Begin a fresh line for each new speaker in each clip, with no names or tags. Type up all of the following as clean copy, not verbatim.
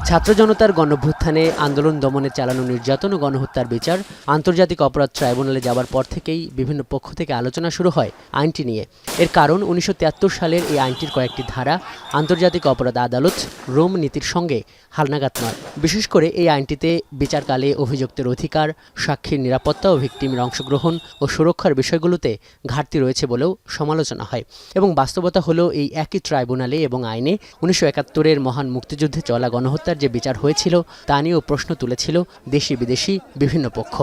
ছাত্র জনতার গণভ্যুত্থানে আন্দোলন দমনে চালানো নির্যাতন ও গণহত্যার বিচার আন্তর্জাতিক অপরাধ ট্রাইব্যুনালে যাবার পর থেকেই বিভিন্ন পক্ষ থেকে আলোচনা শুরু হয় আইনটি নিয়ে। এর কারণ ১৯৭৩ সালের এই আইনটির কয়েকটি ধারা আন্তর্জাতিক অপরাধ আদালত রোম নীতির সঙ্গে হালনাগাদ নয়। বিশেষ করে এই আইনটিতে বিচারকালে অভিযুক্তের অধিকার, সাক্ষীর নিরাপত্তা ও ভিকটিমের অংশগ্রহণ ও সুরক্ষার বিষয়গুলোতে ঘাটতি রয়েছে বলেও সমালোচনা হয়। এবং বাস্তবতা হলো এই একই ট্রাইব্যুনালে এবং আইনে ১৯৭১-এর মহান মুক্তিযুদ্ধে চলা গণহত্যার যে বিচার হয়েছিল তা নিয়েও প্রশ্ন তুলেছিল দেশি বিদেশি বিভিন্ন পক্ষ।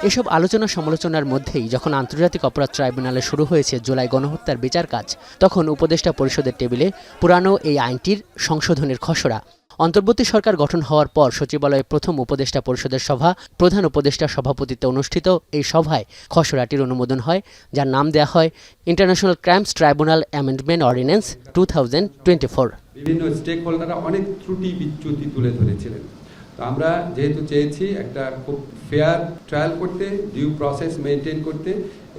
এসব আলোচনা সমালোচনার মধ্যেই যখন আন্তর্জাতিক অপরাধ ট্রাইব্যুনালে শুরু হয়েছে জুলাই গণহত্যার বিচার কাজ, তখন উপদেষ্টা পরিষদের টেবিলে পুরানো এই আইনটির সংশোধনের খসড়া। অন্তর্বর্তী সরকার গঠন হওয়ার পর সচিবালয়ে প্রথম উপদেষ্টা পরিষদের সভা প্রধান উপদেষ্টার সভাপতিত্বে অনুষ্ঠিত এই সভায় খসড়াটির অনুমোদন হয়, যার নাম দেয়া হয় international crimes tribunal amendment ordinance 2024।
বিভিন্ন স্টেক হোল্ডাররা অনেক ত্রুটি বিচ্যুতি তুলে ধরেছিলেন। তো আমরা যেহেতু চেয়েছি একটা খুব ফেয়ার ট্রায়াল করতে, ডিউ প্রসেস মেনটেন করতে,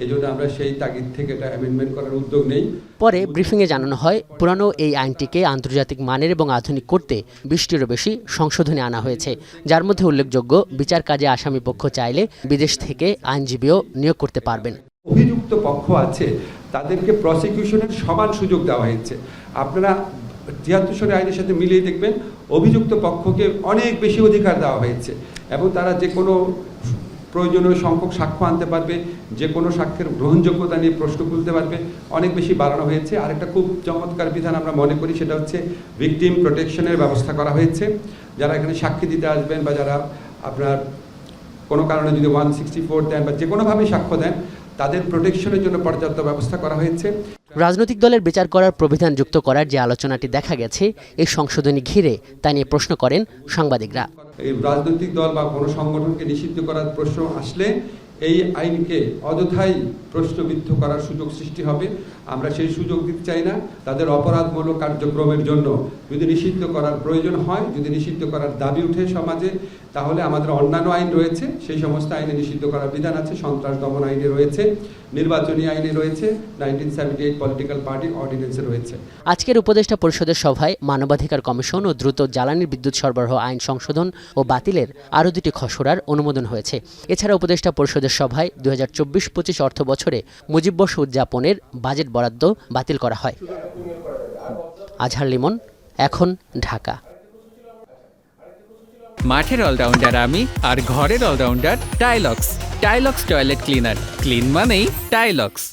এই জন্য আমরা সেই তাগিদ থেকে এটা অ্যামেন্ডমেন্ট করার উদ্যোগ নেই।
পরে ব্রিফিংয়ে জানানো হয় পুরানো এই আইনটিকে আন্তর্জাতিক মানের এবং আধুনিক করতে ২০টিরও বেশি সংশোধনী আনা হয়েছে, যার মধ্যে উল্লেখযোগ্য বিচার কাজে আসামি পক্ষ চাইলে বিদেশ থেকে আইনজীবীও নিয়োগ করতে পারবেন।
অভিযুক্ত পক্ষ আছে তাদেরকে প্রসিকিউশনের সমান সুযোগ দেওয়া হয়েছে। আপনারা ৭৩ সনের আইনের সাথে মিলিয়ে দেখবেন অভিযুক্ত পক্ষকে অনেক বেশি অধিকার দেওয়া হয়েছে এবং তারা যে কোনো প্রয়োজনীয় সংখ্যক সাক্ষ্য আনতে পারবে, যে কোনো সাক্ষ্যের গ্রহণযোগ্যতা নিয়ে প্রশ্ন তুলতে পারবে, অনেক বেশি বাড়ানো হয়েছে। আরেকটা খুব চমৎকার বিধান আমরা মনে করি, সেটা হচ্ছে ভিকটিম প্রোটেকশনের ব্যবস্থা করা হয়েছে। যারা এখানে সাক্ষী দিতে আসবেন বা যারা আপনার কোনো কারণে যদি 164 দেন বা যে কোনোভাবেই সাক্ষ্য দেন, তাদের প্রোটেকশনের জন্য পর্যাপ্ত ব্যবস্থা করা হয়েছে।
রাজনৈতিক দলের বিচার করার প্রবিধান যুক্ত করার যে আলোচনাটি দেখা গেছে এই সংশোধনী ঘিরে তা নিয়ে প্রশ্ন করেন সাংবাদিকরা।
এই রাজনৈতিক দল বা কোনো সংগঠনকে নিষিদ্ধ করার প্রশ্ন আসলে এই আইনকে অযথাই প্রশ্নবিদ্ধ করার সুযোগ সৃষ্টি হবে। আমরা সেই সুযোগ দিতে চাই না। তাদের অপরাধমূলক কার্যক্রমের জন্য যদি নিষিদ্ধ করার প্রয়োজন হয়, যদি নিষিদ্ধ করার দাবি উঠে সমাজে, তাহলে আমাদের অন্যান্য আইন রয়েছে, সেই সমস্ত আইনে নিষিদ্ধ করার বিধান আছে। সন্ত্রাস দমন আইনে রয়েছে, নির্বাচনী আইনে রয়েছে, 1978 পলিটিক্যাল পার্টি অর্ডিন্যান্সে রয়েছে।
আজকের উপদেষ্টা পরিষদের সভায় মানবাধিকার কমিশন ও দ্রুত জ্বালানি বিদ্যুৎ সরবরাহ আইন সংশোধন ও বাতিলের আরও দুটি খসড়ার অনুমোদন হয়েছে। এছাড়া উপদেষ্টা পরিষদের সভায় 2024-25 অর্থ বছরে মুজিববর্ষ উদযাপনের বাজেট বরাদ্দ বাতিল করা হয়। আজহার লিমন, এখন, ঢাকা।
মাঠের অলরাউন্ডার আমি, আর ঘরের allrounder Tylox. Tylox toilet cleaner, clean মানেই টাইলক্স।